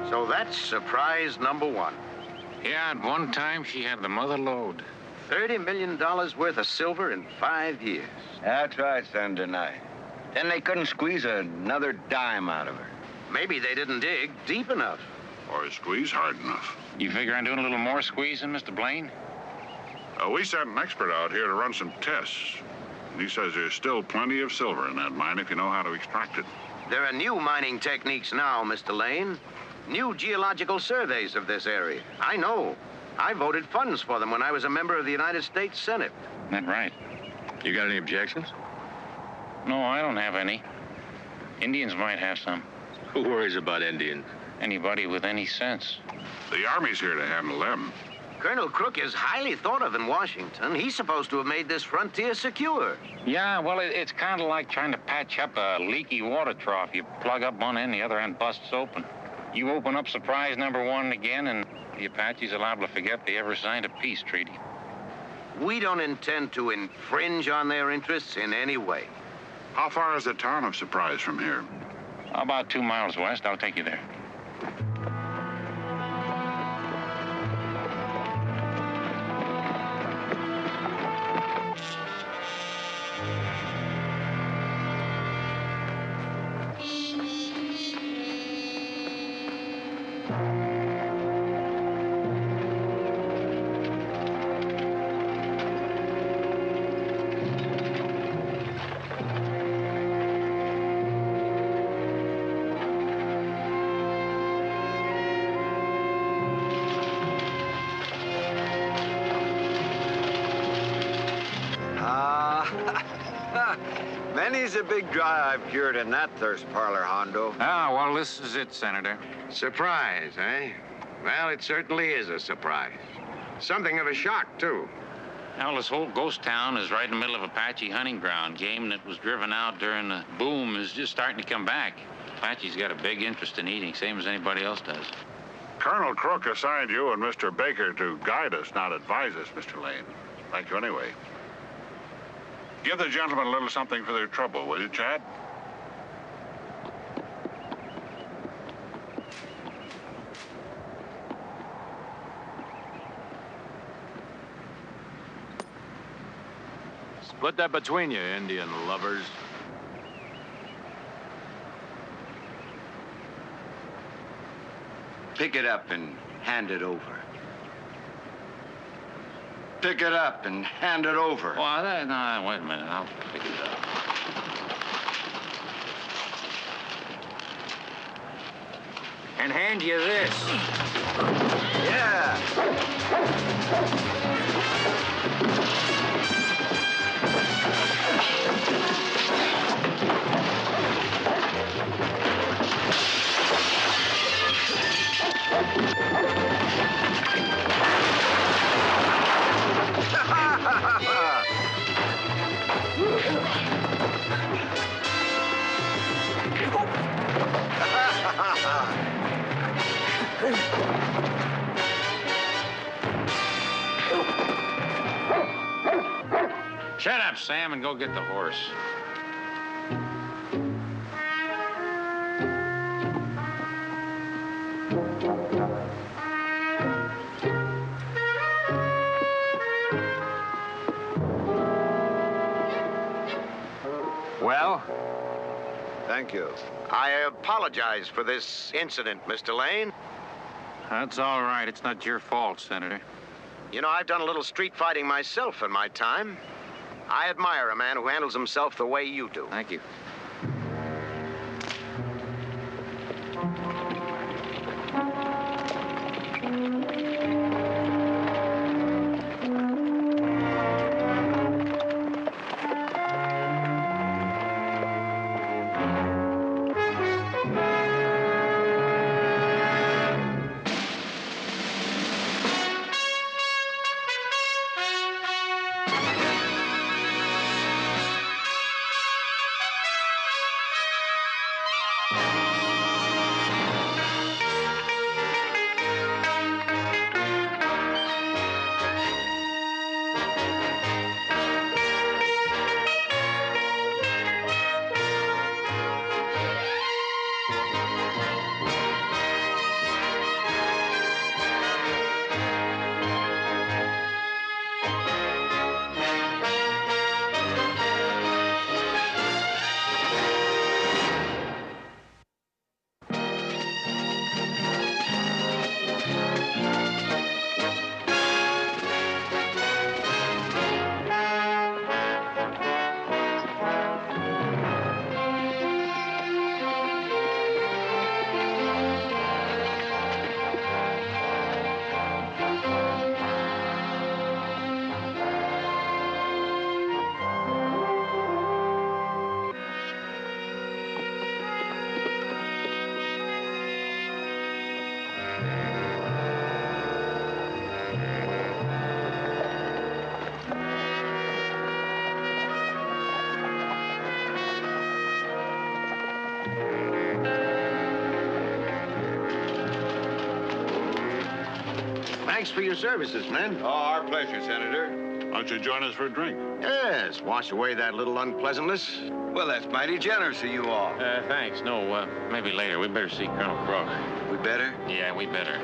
So that's surprise number one. Yeah, at one time she had the mother lode. $30 million worth of silver in 5 years. That's right, son, tonight. Then they couldn't squeeze another dime out of her. Maybe they didn't dig deep enough. Or squeeze hard enough. You figure on doing a little more squeezing, Mr. Blaine? We sent an expert out here to run some tests. He says there's still plenty of silver in that mine if you know how to extract it. There are new mining techniques now, Mr. Lane. New geological surveys of this area. I know. I voted funds for them when I was a member of the United States Senate. That right. You got any objections? No, I don't have any. Indians might have some. Who worries about Indians? Anybody with any sense. The Army's here to handle them. Colonel Crook is highly thought of in Washington. He's supposed to have made this frontier secure. Yeah, well, it's kind of like trying to patch up a leaky water trough. You plug up one end, the other end busts open. You open up surprise number one again, and the Apaches are liable to forget they ever signed a peace treaty. We don't intend to infringe on their interests in any way. How far is the town of Surprise from here? About 2 miles west. I'll take you there. Many's a big dry I've cured in that thirst parlor, Hondo. Ah, well, this is it, Senator. Surprise, eh? Well, it certainly is a surprise. Something of a shock, too. Now, this whole ghost town is right in the middle of Apache hunting ground. Game that was driven out during the boom is just starting to come back. Apache's got a big interest in eating, same as anybody else does. Colonel Crook assigned you and Mr. Baker to guide us, not advise us, Mr. Lane. Thank you anyway. Give the gentlemen a little something for their trouble, will you, Chad? Split that between you, Indian lovers. Pick it up and hand it over. Pick it up and hand it over. Well, no, wait a minute. I'll pick it up. And hand you this. Yeah. Shut up, Sam, and go get the horse. Well? Thank you. I apologize for this incident, Mr. Lane. That's all right. It's not your fault, Senator. You know, I've done a little street fighting myself in my time. I admire a man who handles himself the way you do. Thank you. Thanks for your services, men. Oh, our pleasure, Senator. Why don't you join us for a drink? Yes, wash away that little unpleasantness. Well, that's mighty generous of you all. Thanks. No, maybe later. We better see Colonel Crook. We better? Yeah, we better.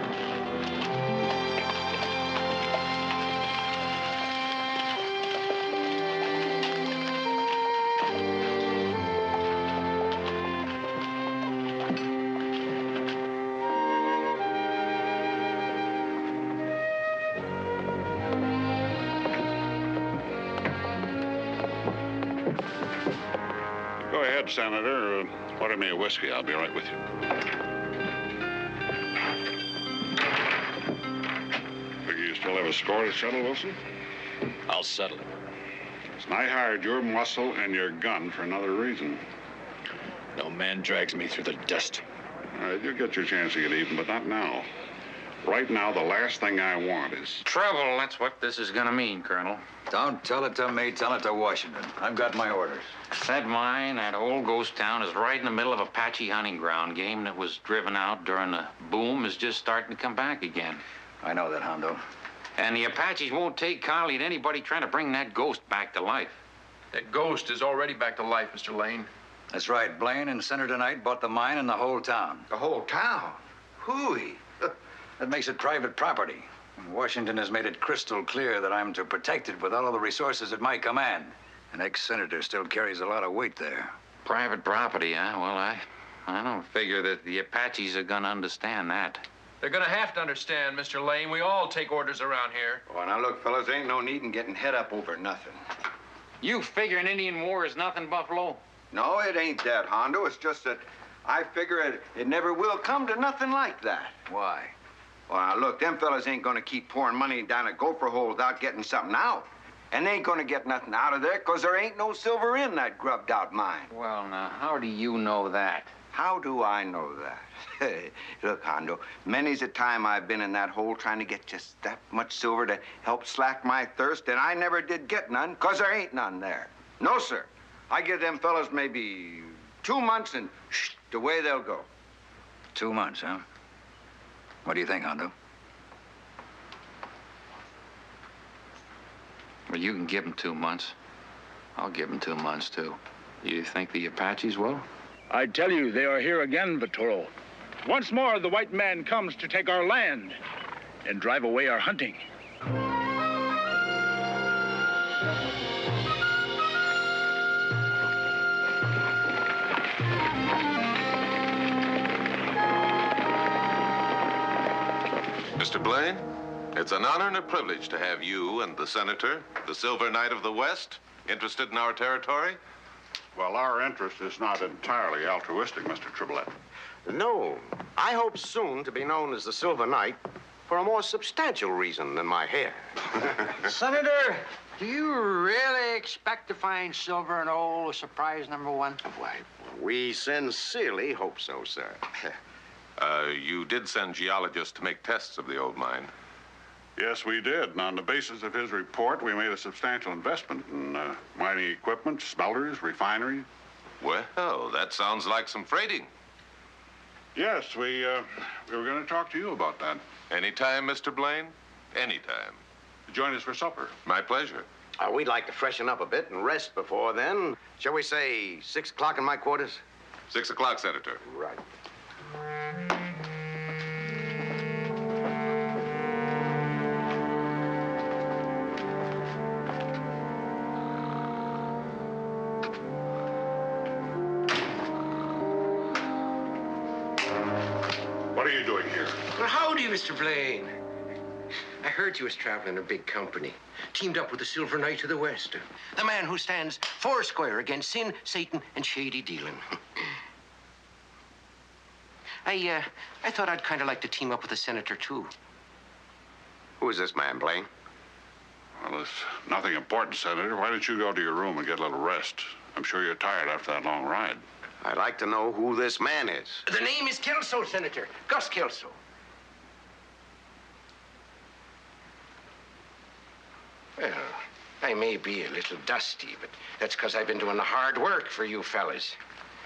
Go ahead, Senator. Order me a whiskey. I'll be right with you. Figure you still have a score to settle, Wilson? I'll settle it. Listen, I hired your muscle and your gun for another reason. No man drags me through the dust. All right, you'll get your chance to get even, but not now. Right now, the last thing I want is... Trouble, that's what this is gonna mean, Colonel. Don't tell it to me, tell it to Washington. I've got my orders. That mine, that old ghost town, is right in the middle of a Apache hunting ground. Game that was driven out during the boom is just starting to come back again. I know that, Hondo. And the Apaches won't take kindly to anybody trying to bring that ghost back to life. That ghost is already back to life, Mr. Lane. That's right. Blaine and Senator Knight bought the mine and the whole town. The whole town? Hooey. That makes it private property. Washington has made it crystal clear that I'm to protect it with all of the resources at my command. An ex-senator still carries a lot of weight there. Private property, huh? Well, I don't figure that the Apaches are gonna understand that. They're gonna have to understand, Mr. Lane. We all take orders around here. Oh, now look, fellas, ain't no need in getting head up over nothing. You figure an Indian war is nothing, Buffalo? No, it ain't that, Hondo. It's just that I figure it never will come to nothing like that. Why? Well, now, look, them fellas ain't gonna keep pouring money down a gopher hole without getting something out. And they ain't gonna get nothing out of there because there ain't no silver in that grubbed out mine. Well, now, how do you know that? How do I know that? Look, Hondo, many's a time I've been in that hole trying to get just that much silver to help slack my thirst, and I never did get none because there ain't none there. No, sir. I give them fellas maybe 2 months and away they'll go. 2 months, huh? What do you think, Hondo? Well, you can give them 2 months. I'll give them 2 months, too. You think the Apaches will? I tell you, they are here again, Vitoro. Once more, the white man comes to take our land and drive away our hunting. Mr. Blaine, it's an honor and a privilege to have you and the Senator, the Silver Knight of the West, interested in our territory. Well, our interest is not entirely altruistic, Mr. Triblett. No, I hope soon to be known as the Silver Knight for a more substantial reason than my hair. Senator, do you really expect to find silver in old surprise number 1? Why, we sincerely hope so, sir. You did send geologists to make tests of the old mine. Yes, we did. And on the basis of his report, we made a substantial investment in mining equipment, smelters, refineries. Well, that sounds like some freighting. Yes, we were going to talk to you about that. Anytime, Mr. Blaine? Anytime. Join us for supper. My pleasure. We'd like to freshen up a bit and rest before then. Shall we say 6 o'clock in my quarters? 6 o'clock, Senator. Right. What are you doing here? Well, howdy, Mr. Blaine. I heard you was traveling in a big company, teamed up with the Silver Knight of the West, the man who stands foursquare against sin, Satan, and shady dealing. I thought I'd kind of like to team up with the senator, too. Who is this man, Blaine? Well, it's nothing important, Senator. Why don't you go to your room and get a little rest? I'm sure you're tired after that long ride. I'd like to know who this man is. The name is Kelso, Senator. Gus Kelso. Well, I may be a little dusty, but that's because I've been doing the hard work for you fellas.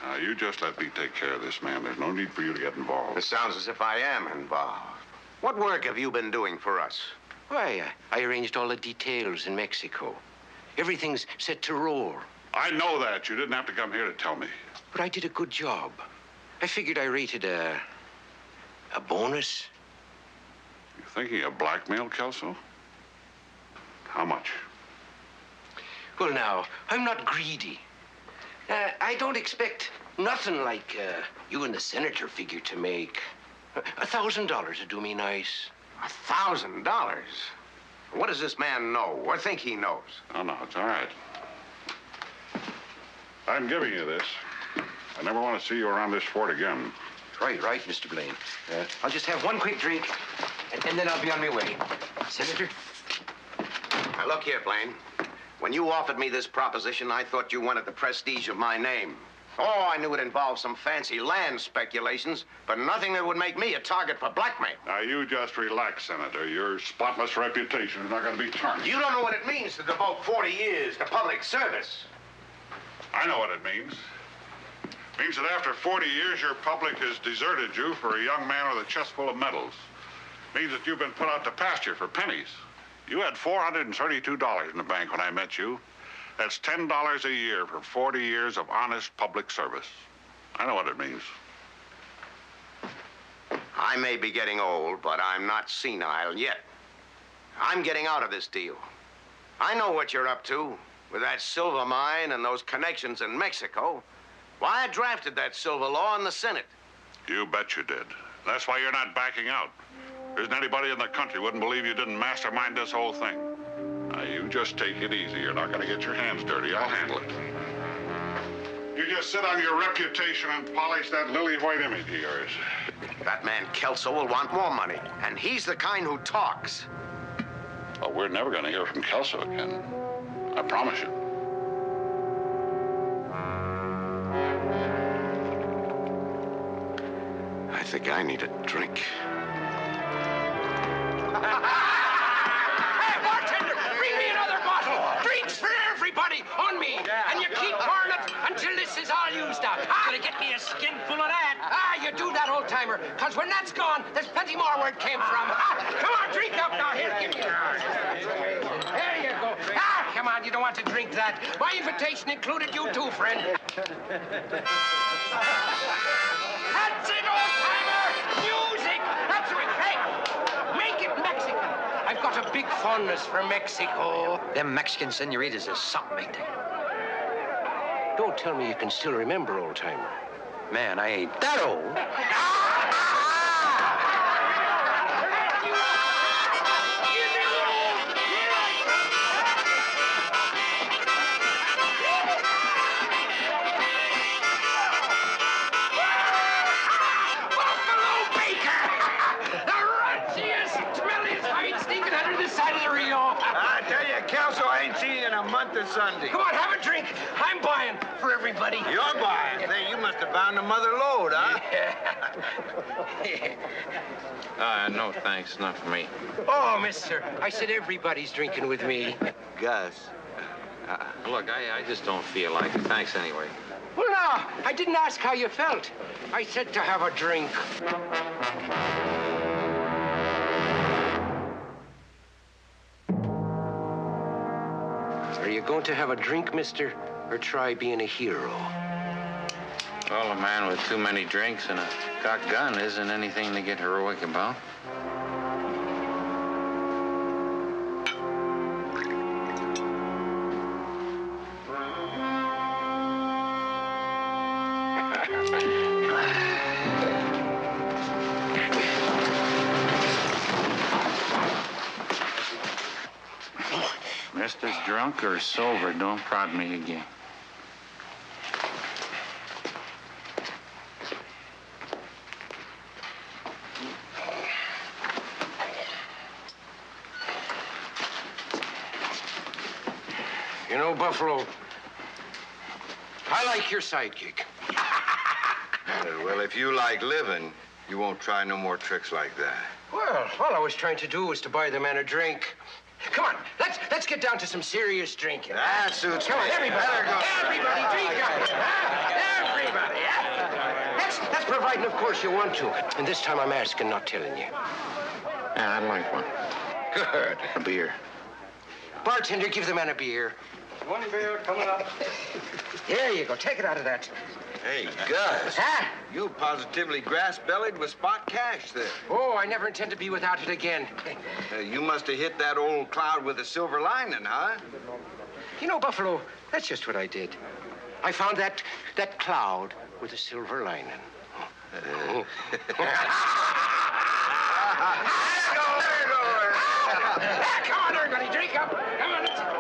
Now, you just let me take care of this man. There's no need for you to get involved. It sounds as if I am involved. What work have you been doing for us? Why, I arranged all the details in Mexico. Everything's set to roll. I know that. You didn't have to come here to tell me. But I did a good job. I figured I rated a bonus. You thinking of blackmail, Kelso? How much? Well, now, I'm not greedy. I don't expect nothing like you and the senator figure to make. $1,000 would do me nice. $1,000? What does this man know or think he knows? Oh, no, it's all right. I'm giving you this. I never want to see you around this fort again. Right, Mr. Blaine. I'll just have one quick drink, and then I'll be on my way. Senator? Now, look here, Blaine. When you offered me this proposition, I thought you wanted the prestige of my name. Oh, I knew it involved some fancy land speculations, but nothing that would make me a target for blackmail. Now, you just relax, Senator. Your spotless reputation is not going to be tarnished. You don't know what it means to devote 40 years to public service. I know what it means. It means that after 40 years, your public has deserted you for a young man with a chest full of medals. It means that you've been put out to pasture for pennies. You had $432 in the bank when I met you. That's $10 a year for 40 years of honest public service. I know what it means. I may be getting old, but I'm not senile yet. I'm getting out of this deal. I know what you're up to with that silver mine and those connections in Mexico. Why, I drafted that silver law in the Senate. You bet you did. That's why you're not backing out. There isn't anybody in the country wouldn't believe you didn't mastermind this whole thing. Now, you just take it easy. You're not going to get your hands dirty. I'll handle it. You just sit on your reputation and polish that lily-white image of yours. That man Kelso will want more money, and he's the kind who talks. Well, we're never going to hear from Kelso again. I promise you. I think I need a drink. Hey, bartender, bring me another bottle. Drinks for everybody on me. And you keep pouring it until this is all used up. Gonna get me a skin full of that. You do that, old timer. Because when that's gone, there's plenty more where it came from. Come on, drink up now. Here, give me There you go. Come on, you don't want to drink that. My invitation included you too, friend. That's it, old timer. Music. That's right. Hey, make it Mexican. I've got a big fondness for Mexico. Them Mexican senoritas is something, ain't they? Don't tell me you can still remember, old timer. Man, I ain't that old. Kelso, I ain't seen you in a month of Sunday. Come on, have a drink. I'm buying for everybody. You're buying? Say, you must have found a mother lode, huh? Yeah. No, thanks. Not for me. Oh, mister, I said everybody's drinking with me. Gus. Look, I just don't feel like it. Thanks anyway. Well, no, I didn't ask how you felt. I said to have a drink. Are you going to have a drink, mister, or try being a hero? Well, a man with too many drinks and a cocked gun isn't anything to get heroic about. Mister's drunk or sober, don't prod me again. You know, Buffalo, I like your sidekick. Well, if you like living, you won't try no more tricks like that. Well, all I was trying to do was to buy the man a drink. Come on, let's get down to some serious drinking. That suits Come on, me. everybody. Everybody, drink up. Everybody. That's providing, of course, you want to. And this time I'm asking, not telling you. Yeah, I'd like one. Good. A beer. Bartender, give the man a beer. One beer coming up. Here you go. Take it out of that. Hey, Gus. Huh? You positively grass-bellied with spot cash there. Oh, I never intend to be without it again. You must have hit that old cloud with a silver lining, huh? You know, Buffalo, that's just what I did. I found that cloud with a silver lining. Come on, everybody, drink up. Come on, let's go.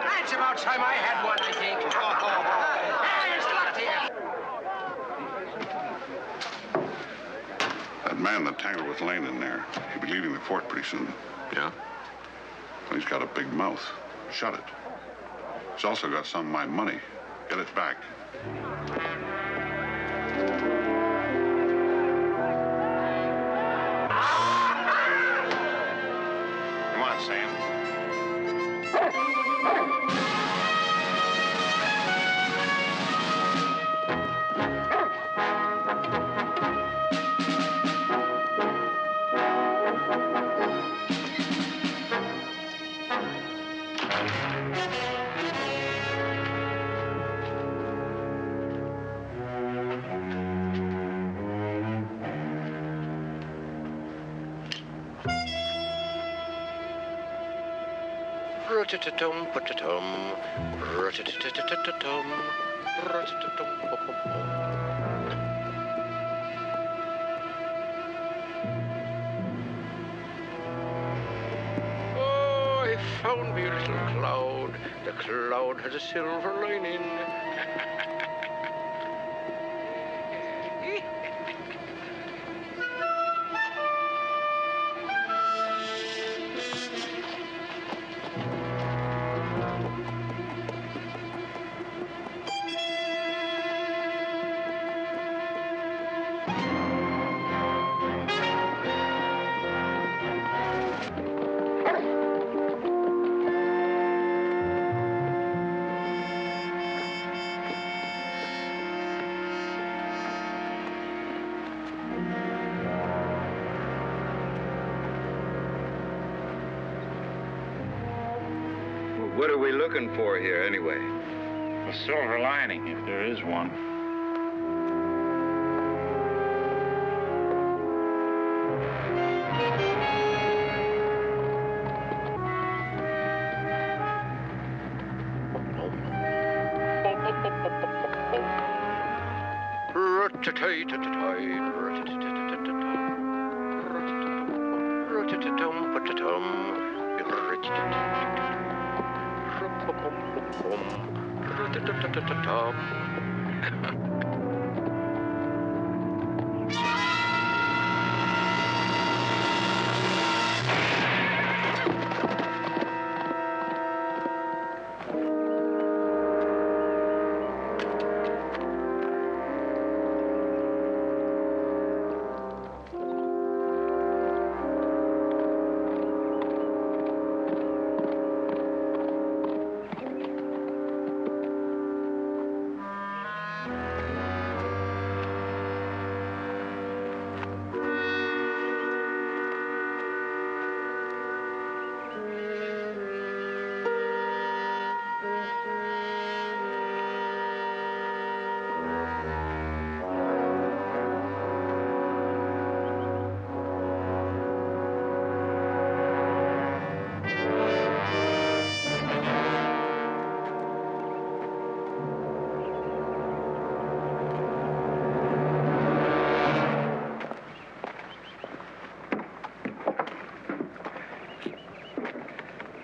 That's about time I had one, I think. Here's luck to you. That man that tangled with Lane in there, he'll be leaving the fort pretty soon. Yeah? He's got a big mouth. Shut it. He's also got some of my money. Get it back. Come on, Sam. Rum-tum, put-tum, rum-tum, oh, I found me a little cloud. The cloud has a silver lining. What are we looking for here, anyway? A silver lining, if there is one.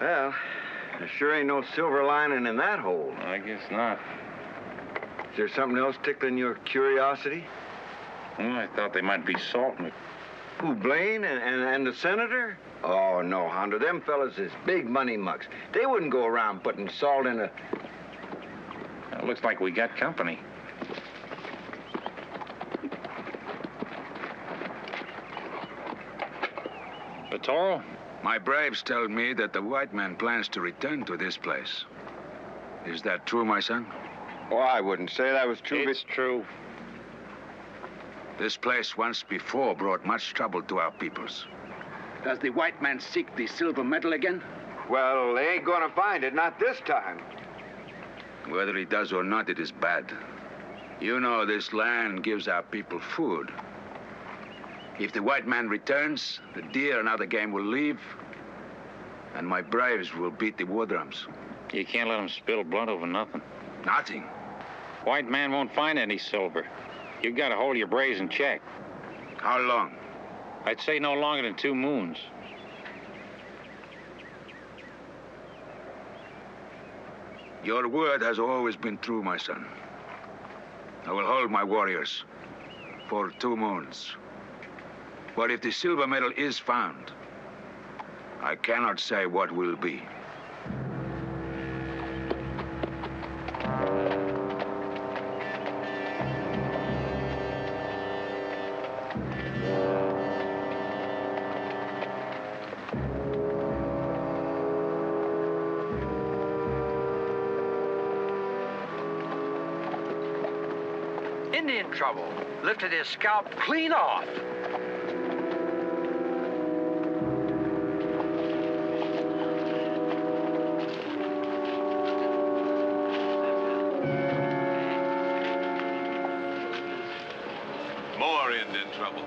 Well, there sure ain't no silver lining in that hole. I guess not. Is there something else tickling your curiosity? Well, I thought they might be salting it. Who, Blaine and the senator? Oh, no, Hondo. Them fellas is big money mucks. They wouldn't go around putting salt in a... It looks like we got company. Vitoro? My braves tell me that the white man plans to return to this place. Is that true, my son? Oh, I wouldn't say that was true. It's true. This place once before brought much trouble to our peoples. Does the white man seek the silver medal again? Well, they ain't gonna find it, not this time. Whether he does or not, it is bad. You know this land gives our people food. If the white man returns, the deer and other game will leave, and my braves will beat the war drums. You can't let them spill blood over nothing. Nothing. White man won't find any silver. You've got to hold your braves in check. How long? I'd say no longer than 2 moons. Your word has always been true, my son. I will hold my warriors for 2 moons. But if the silver medal is found, I cannot say what will be. Indian trouble. Lifted his scalp clean off. More Indian trouble.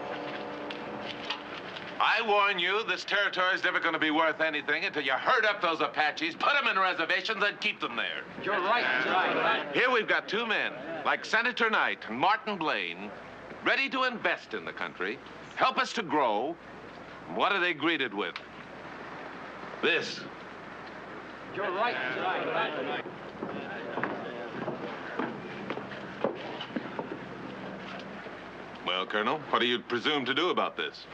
I warn you, this territory's never going to be worth anything until you herd up those Apaches, put them in reservations, and keep them there. You're right. Here we've got 2 men, like Senator Knight and Martin Blaine, ready to invest in the country, help us to grow. What are they greeted with? This. You're right. Well, Colonel, what do you presume to do about this?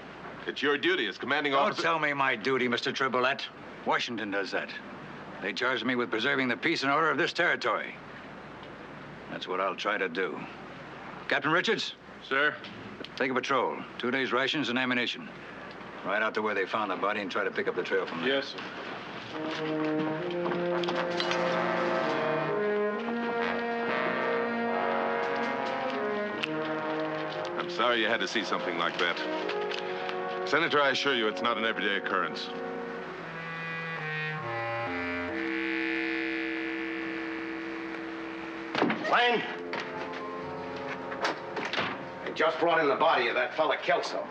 It's your duty as commanding officer. Don't tell me my duty, Mr. Tribolette. Washington does that. They charge me with preserving the peace and order of this territory. That's what I'll try to do. Captain Richards? Sir? Take a patrol. 2 days' rations and ammunition. Ride out to where they found the body and try to pick up the trail from there. Yes, sir. I'm sorry you had to see something like that. Senator, I assure you it's not an everyday occurrence. Blaine? They just brought in the body of that fella Kelso.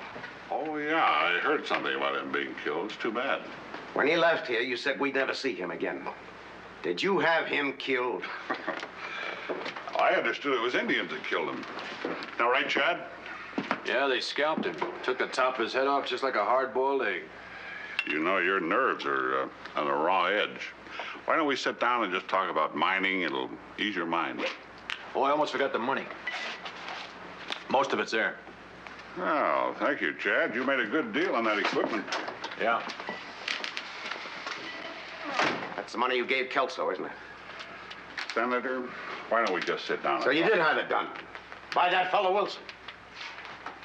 Oh, yeah, I heard something about him being killed. It's too bad. When he left here, you said we'd never see him again. Did you have him killed? I understood it was Indians that killed him. Now, right, Chad? Yeah, they scalped him. Took the top of his head off just like a hard-boiled egg. You know, your nerves are on the raw edge. Why don't we sit down and just talk about mining? It'll ease your mind. Oh, I almost forgot the money. Most of it's there. Oh, thank you, Chad. You made a good deal on that equipment. Yeah. That's the money you gave Kelso, isn't it? Senator, why don't we just sit down? So you did have it done. By that fellow Wilson.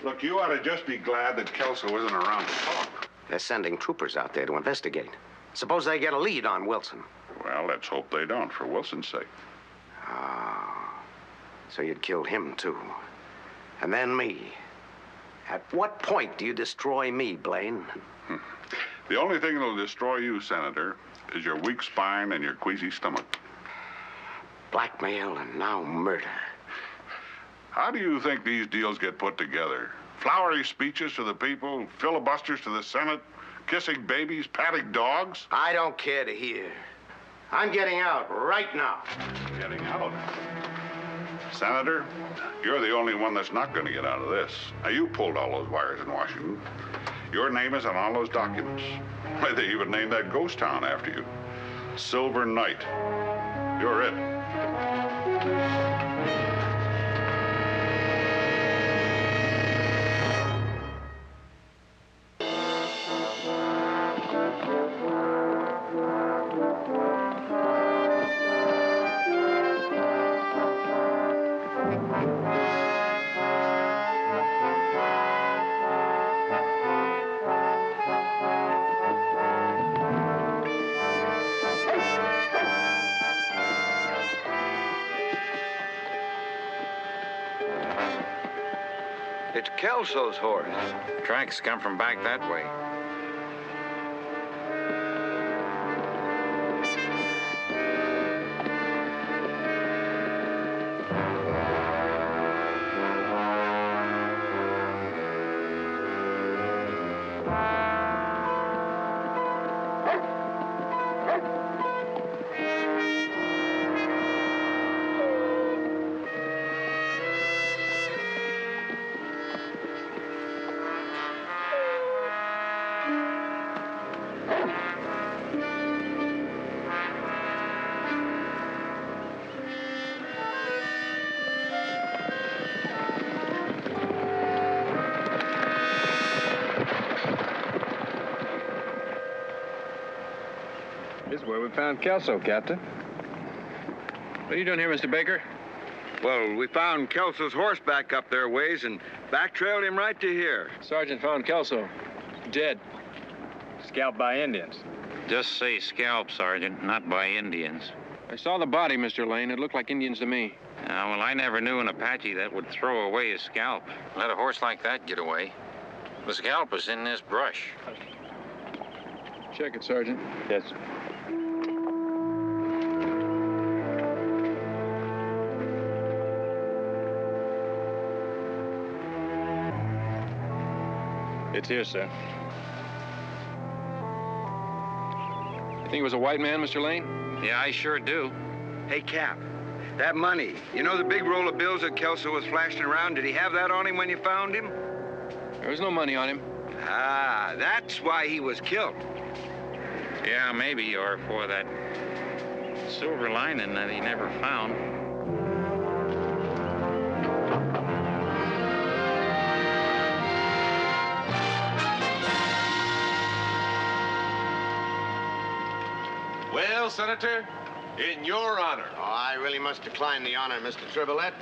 Look, you ought to just be glad that Kelso isn't around to talk. They're sending troopers out there to investigate. Suppose they get a lead on Wilson. Well, let's hope they don't, for Wilson's sake. Ah, so you'd killed him, too. And then me. At what point do you destroy me, Blaine? The only thing that'll destroy you, Senator, is your weak spine and your queasy stomach. Blackmail and now murder. How do you think these deals get put together? Flowery speeches to the people, filibusters to the Senate, kissing babies, patting dogs? I don't care to hear. I'm getting out right now. Getting out? Senator, you're the only one that's not going to get out of this. Now, you pulled all those wires in Washington. Your name is on all those documents. Why, they even named that ghost town after you. Silver Knight. You're it. It's Kelso's horse. Tracks come from back that way. haven't found Kelso, Captain. What are you doing here, Mr. Baker? Well, we found Kelso's horse back up their ways and back-trailed him right to here. Sergeant found Kelso. Dead. Scalped by Indians. Just say scalp, Sergeant, not by Indians. I saw the body, Mr. Lane. It looked like Indians to me. Well, I never knew an Apache that would throw away his scalp. Let a horse like that get away. The scalp is in this brush. Check it, Sergeant. Yes. It's here, sir. You think it was a white man, Mr. Lane? Yeah, I sure do. Hey, Cap, that money, you know the big roll of bills that Kelso was flashing around? Did he have that on him when you found him? There was no money on him. Ah, that's why he was killed. Yeah, maybe, or for that silver lining that he never found. Well, Senator, in your honor. Oh, I really must decline the honor, Mr. Triboulet.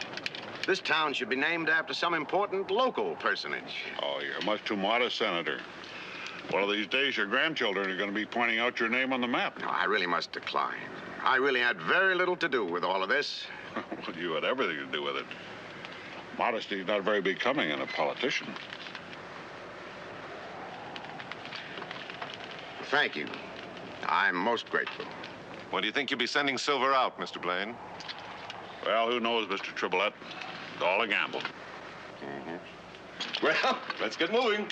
This town should be named after some important local personage. Oh, you're much too modest, Senator. One of these days, your grandchildren are going to be pointing out your name on the map. No, I really must decline. I really had very little to do with all of this. Well, you had everything to do with it. Modesty is not very becoming in a politician. Thank you. I'm most grateful. When do you think you'll be sending Silver out, Mr. Blaine? Well, who knows, Mr. Triboulet? It's all a gamble. Well, let's get moving.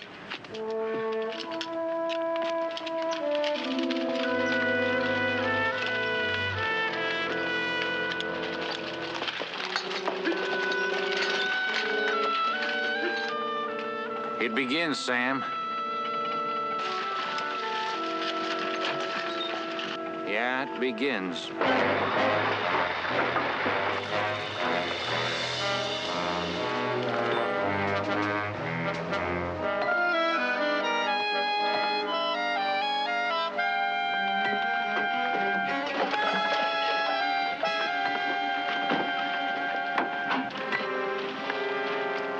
It begins, Sam. Yeah, it begins.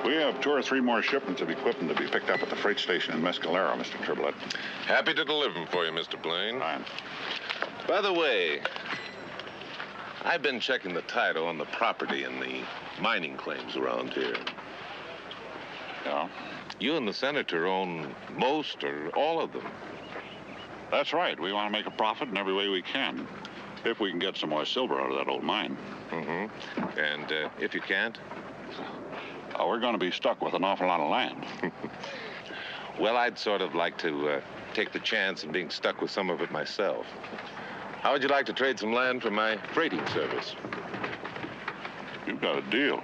We have 2 or 3 more shipments of equipment to be picked up at the freight station in Mescalero, Mr. Triboulet. Happy to deliver them for you, Mr. Blaine. Fine. By the way, I've been checking the title on the property and the mining claims around here. Yeah? You and the senator own most or all of them. That's right. We want to make a profit in every way we can. If we can get some more silver out of that old mine. Mm-hmm. And if you can't? We're going to be stuck with an awful lot of land. Well, I'd sort of like to take the chance of being stuck with some of it myself. How would you like to trade some land for my freighting service? You've got a deal.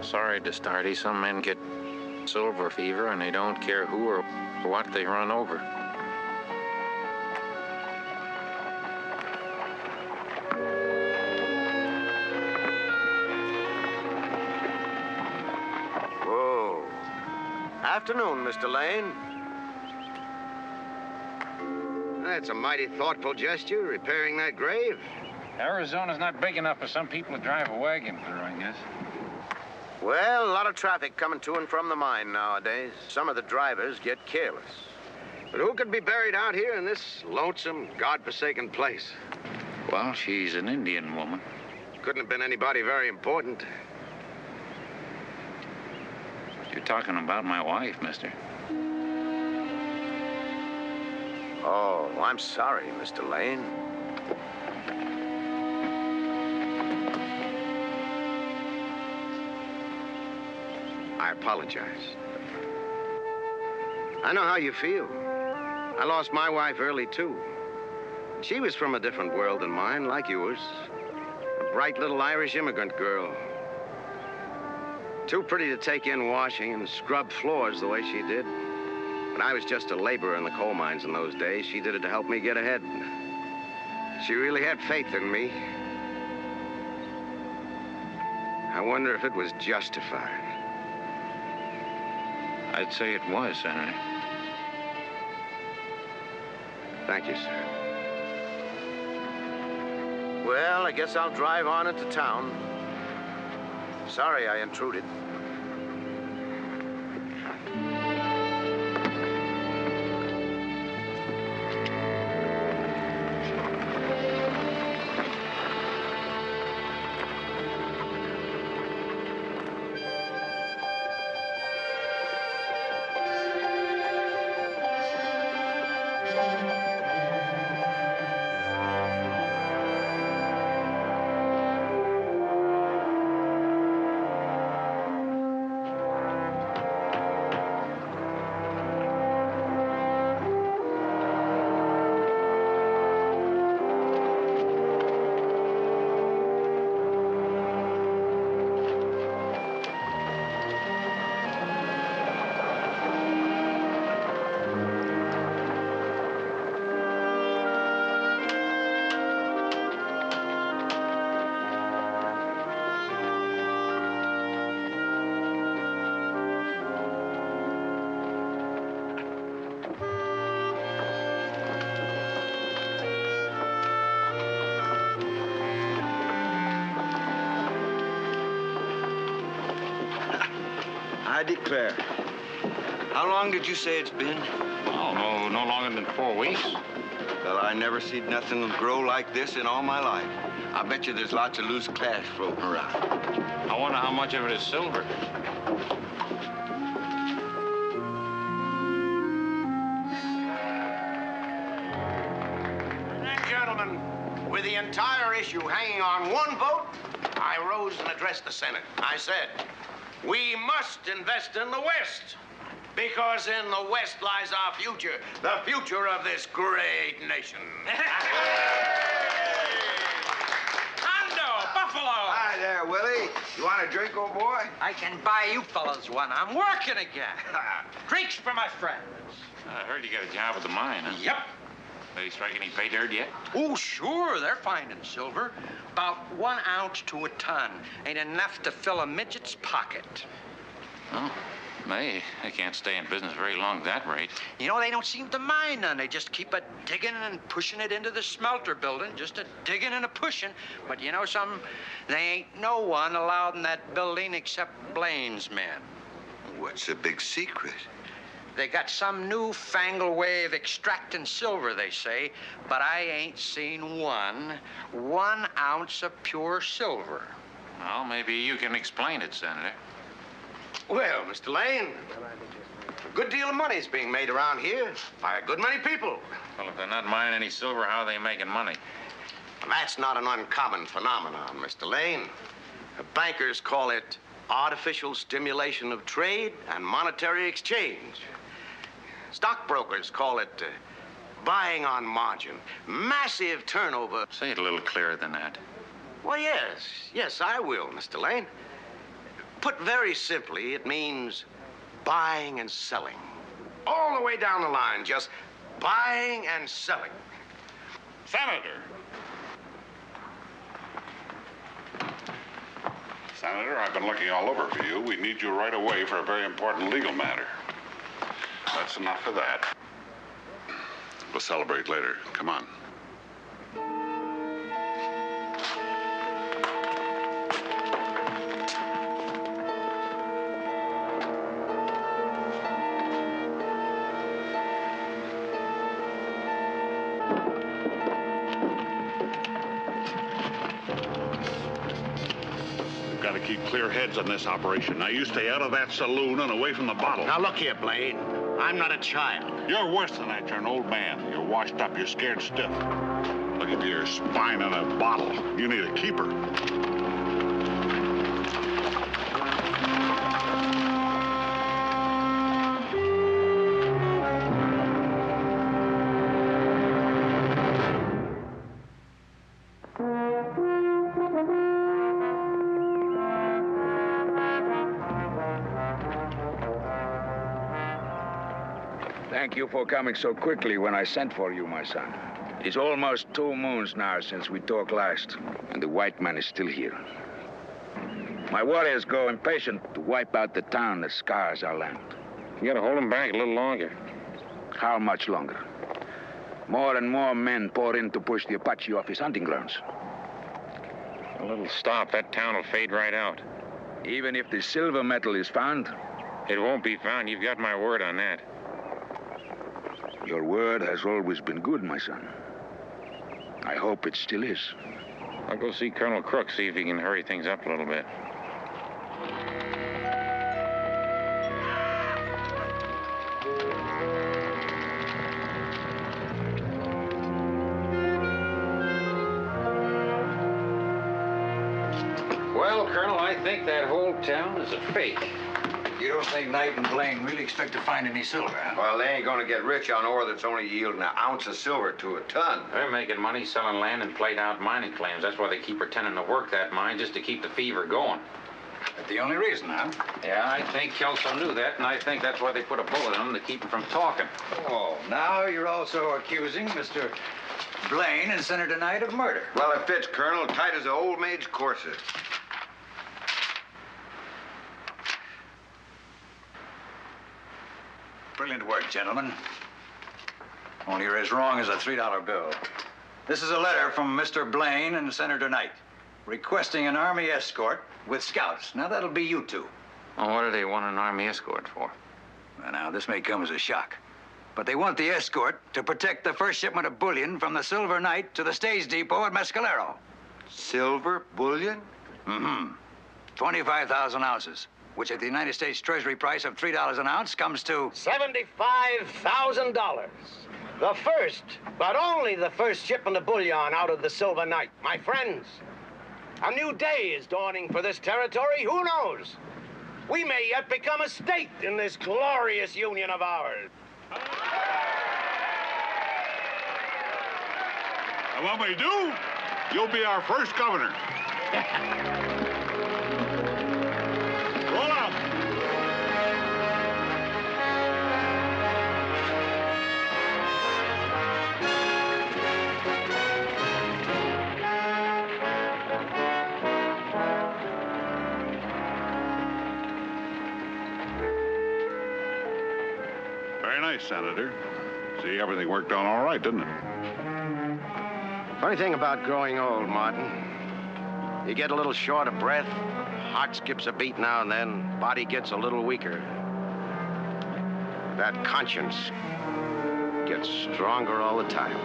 Sorry to start. Some men get silver fever and they don't care who or what they run over. Whoa. Afternoon, Mr. Lane. That's a mighty thoughtful gesture, repairing that grave. Arizona's not big enough for some people to drive a wagon through, I guess. Well, a lot of traffic coming to and from the mine nowadays. Some of the drivers get careless. But who could be buried out here in this lonesome, godforsaken place? Well, she's an Indian woman. Couldn't have been anybody very important. You're talking about my wife, mister. Oh, I'm sorry, Mr. Lane. I apologize. I know how you feel. I lost my wife early, too. She was from a different world than mine, like yours. A bright little Irish immigrant girl. Too pretty to take in washing and scrub floors the way she did. But I was just a laborer in the coal mines in those days. She did it to help me get ahead. She really had faith in me. I wonder if it was justified. I'd say it was, Senator. Thank you, sir. Well, I guess I'll drive on into town. Sorry I intruded. I declare. How long did you say it's been? Oh, no longer than 4 weeks. Well, I never seen nothing grow like this in all my life. I bet you there's lots of loose cash floating around. I wonder how much of it is silver. And gentlemen, with the entire issue hanging on one vote, I rose and addressed the Senate. I said, we must invest in the West, because in the West lies our future, the future of this great nation. Hondo, Buffalo! Hi there, Willie. You want a drink, old boy? I can buy you fellas one. I'm working again. Drinks for my friends. I heard you got a job at the mine, huh? Yep. They strike any pay dirt yet? Oh, sure, they're finding silver. About 1 ounce to a ton. Ain't enough to fill a midget's pocket. Oh, they can't stay in business very long at that rate. You know, they don't seem to mind none. They just keep a digging and pushing it into the smelter building, just a digging and a pushing. But you know something? They ain't no one allowed in that building except Blaine's men. What's the big secret? They got some newfangled way of extracting silver, they say, but I ain't seen 1 ounce of pure silver. Well, maybe you can explain it, Senator. Well, Mr. Lane, a good deal of money is being made around here by a good many people. Well, if they're not mining any silver, how are they making money? That's not an uncommon phenomenon, Mr. Lane. The bankers call it artificial stimulation of trade and monetary exchange. Stockbrokers call it buying on margin. Massive turnover. Say it a little clearer than that. Well, yes, I will, Mr. Lane. Put very simply, it means buying and selling. All the way down the line, just buying and selling. Senator. Senator, I've been looking all over for you. We need you right away for a very important legal matter. That's enough of that. We'll celebrate later. Come on. got to keep clear heads on this operation. Now, you stay out of that saloon and away from the bottle. Now, look here, Blaine. I'm not a child. You're worse than that. You're an old man. You're washed up. You're scared stiff. Look at your spine on a bottle. You need a keeper. Thank you for coming so quickly when I sent for you, my son. It's almost 2 moons now since we talked last, and the white man is still here. My warriors grow impatient to wipe out the town that scars our land. You gotta hold him back a little longer. How much longer? More and more men pour in to push the Apache off his hunting grounds. A little stop, that town will fade right out. Even if the silver metal is found? It won't be found. You've got my word on that. Your word has always been good, my son. I hope it still is. I'll go see Colonel Crook, see if he can hurry things up a little bit. Well, Colonel, I think that whole town is a fake. You don't think Knight and Blaine really expect to find any silver, huh? Well, they ain't gonna get rich on ore that's only yielding an ounce of silver to a ton. They're making money selling land and played out mining claims. That's why they keep pretending to work that mine, just to keep the fever going. That's the only reason, huh? Yeah, I think Kelso knew that, and I think that's why they put a bullet in him to keep him from talking. Oh, now you're also accusing Mr. Blaine and Senator Knight of murder. Well, it fits, Colonel, tight as an old maid's corset. Brilliant work, gentlemen. Only you're as wrong as a $3 bill. This is a letter from Mr. Blaine and Senator Knight, requesting an Army escort with scouts. Now, that'll be you two. Well, what do they want an Army escort for? Well, now, this may come as a shock, but they want the escort to protect the first shipment of bullion from the Silver Knight to the stage depot at Mescalero. Silver bullion? Mm-hmm. 25,000 ounces, which at the United States Treasury price of $3 an ounce comes to $75,000. The first, but only the first shipment of bullion out of the Silver Knight. My friends, a new day is dawning for this territory. Who knows? We may yet become a state in this glorious union of ours. And when we do, you'll be our first governor. Roll out. Very nice, Senator. See, everything worked out all right, didn't it? Funny thing about growing old, Martin. You get a little short of breath, heart skips a beat now and then, body gets a little weaker. That conscience gets stronger all the time.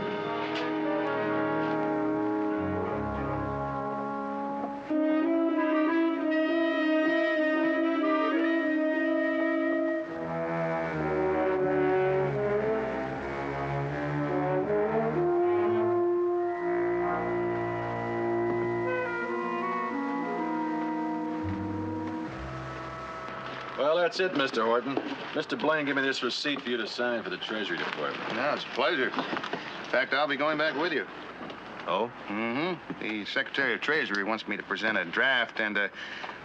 Well, that's it, Mr. Horton. Mr. Blaine gave me this receipt for you to sign for the Treasury Department. Yeah, it's a pleasure. In fact, I'll be going back with you. Oh? Mm-hmm. The Secretary of Treasury wants me to present a draft and a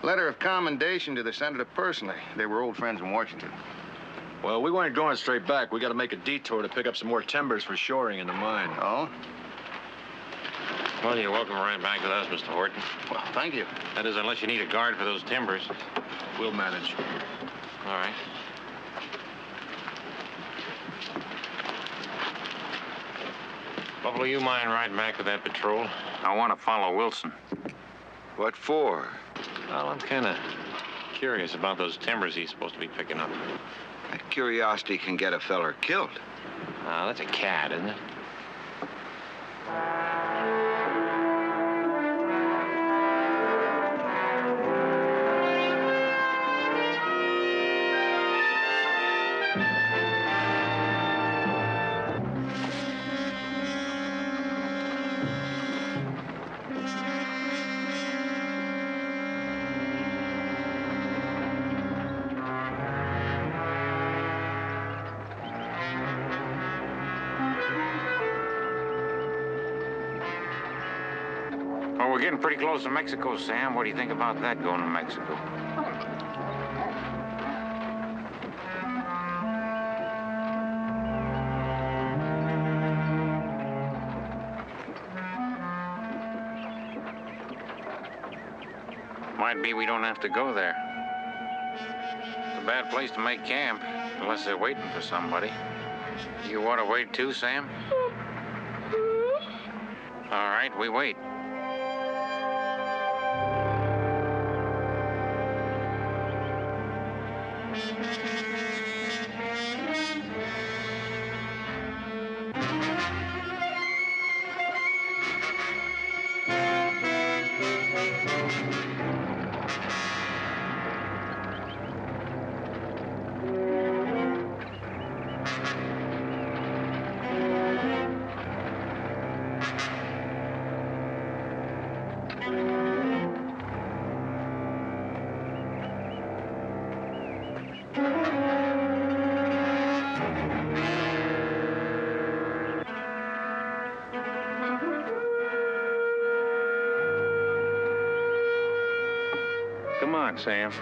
letter of commendation to the senator personally. They were old friends in Washington. Well, we weren't going straight back. We got to make a detour to pick up some more timbers for shoring in the mine. Oh? Well, you're welcome right back with us, Mr. Horton. Well, thank you. That is, unless you need a guard for those timbers. We'll manage. All right. Buffalo, you mind riding back with that patrol? I want to follow Wilson. What for? Well, I'm kind of curious about those timbers he's supposed to be picking up. That curiosity can get a feller killed. That's a cat, isn't it? we're getting pretty close to Mexico, Sam. What do you think about that, going to Mexico? Might be we don't have to go there. It's a bad place to make camp, unless they're waiting for somebody. You want to wait too, Sam? All right, we wait. Come on, Sam.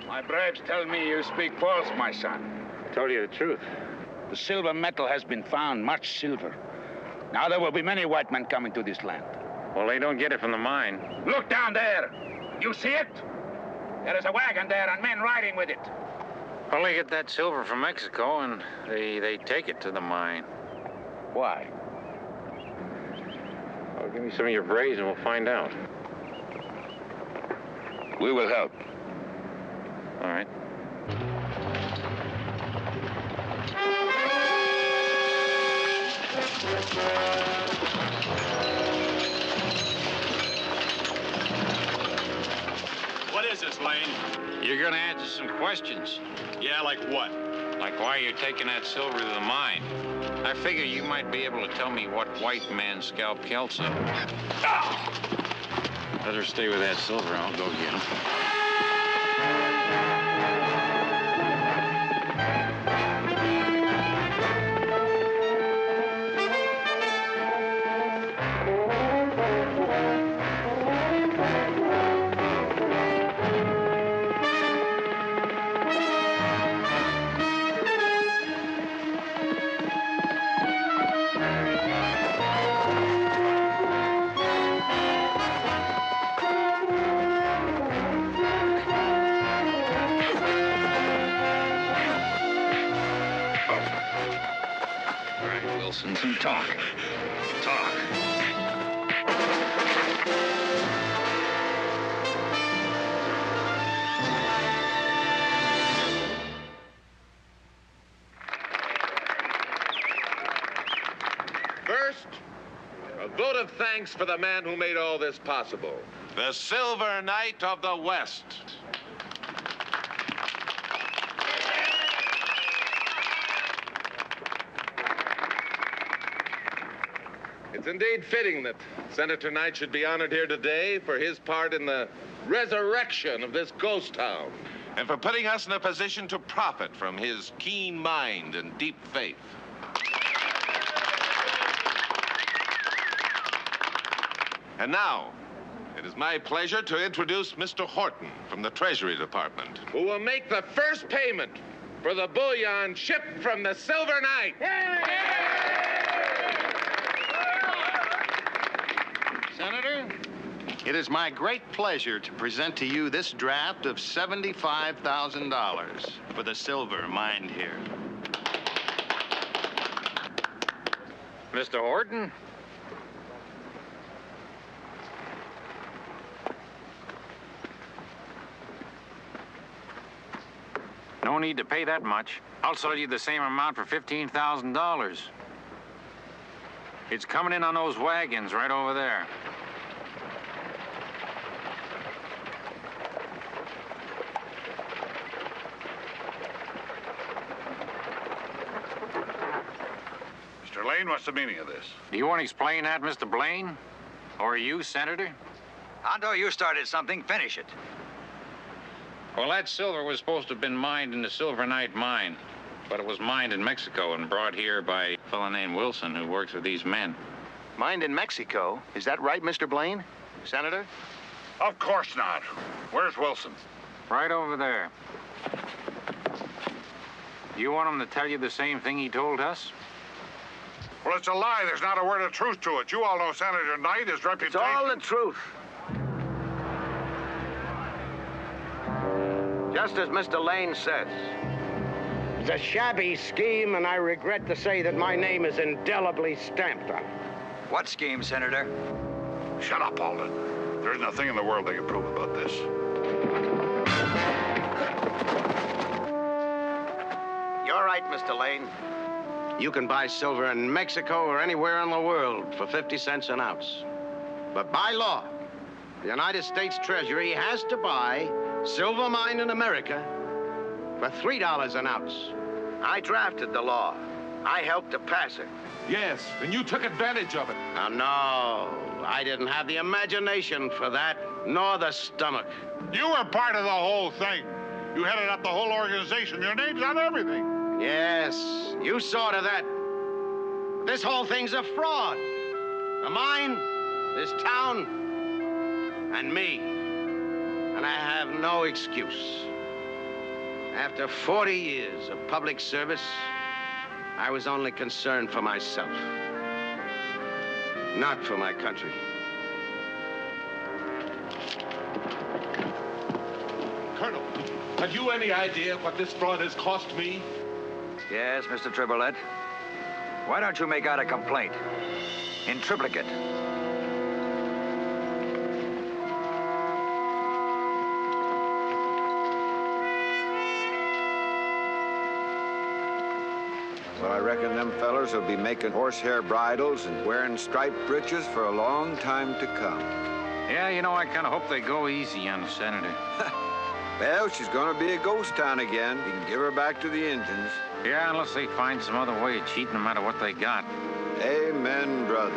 My bribes tell me you speak false, my son. I told you the truth. The silver metal has been found, much silver. Now there will be many white men coming to this land. Well, they don't get it from the mine. Look down there. You see it? There is a wagon there and men riding with it. Well, they get that silver from Mexico, and they take it to the mine. Why? Well, give me some of your brays and we'll find out. We will help. All right. What is this, Lane? You're gonna answer some questions. Yeah, like what? Like why you're taking that silver to the mine. I figure you might be able to tell me what white man scalped Kelso. Let her stay with that silver. I'll go get him. Some talk. Talk. First, a vote of thanks for the man who made all this possible, the Silver Knight of the West. It's indeed fitting that Senator Knight should be honored here today for his part in the resurrection of this ghost town and for putting us in a position to profit from his keen mind and deep faith. And now, it is my pleasure to introduce Mr. Horton from the Treasury Department, who will make the first payment for the bullion shipped from the Silver Knight. Senator, it is my great pleasure to present to you this draft of $75,000 for the silver mined here. Mr. Horton? No need to pay that much. I'll sell you the same amount for $15,000. It's coming in on those wagons right over there. Lane, what's the meaning of this? Do you want to explain that, Mr. Blaine? Or you, Senator? Hondo, you started something. Finish it. Well, that silver was supposed to have been mined in the Silver Knight mine, but it was mined in Mexico and brought here by a fellow named Wilson who works with these men. Mined in Mexico? Is that right, Mr. Blaine? Senator? Of course not. Where's Wilson? Right over there. You want him to tell you the same thing he told us? Well, it's a lie. There's not a word of truth to it. You all know Senator Knight, his reputation. It's all the truth. Just as Mr. Lane says. It's a shabby scheme, and I regret to say that my name is indelibly stamped on it. What scheme, Senator? Shut up, Alden. There isn't a thing in the world they can prove about this. You're right, Mr. Lane. You can buy silver in Mexico or anywhere in the world for 50 cents an ounce. But by law, the United States Treasury has to buy silver mined in America for $3 an ounce. I drafted the law. I helped to pass it. Yes, and you took advantage of it. Now, no, I didn't have the imagination for that, nor the stomach. You were part of the whole thing. You headed up the whole organization. Your name's on everything. Yes, you saw to that. This whole thing's a fraud. The mine, this town, and me. And I have no excuse. After 40 years of public service, I was only concerned for myself, not for my country. Colonel, have you any idea what this fraud has cost me? Yes, Mr. Tribolette. Why don't you make out a complaint? In triplicate. Well, I reckon them fellers will be making horsehair bridles and wearing striped breeches for a long time to come. Yeah, you know, I kind of hope they go easy on the Senator. Well, she's gonna be a ghost town again. You can give her back to the Indians. Yeah, unless they find some other way of cheating no matter what they got. Amen, brother.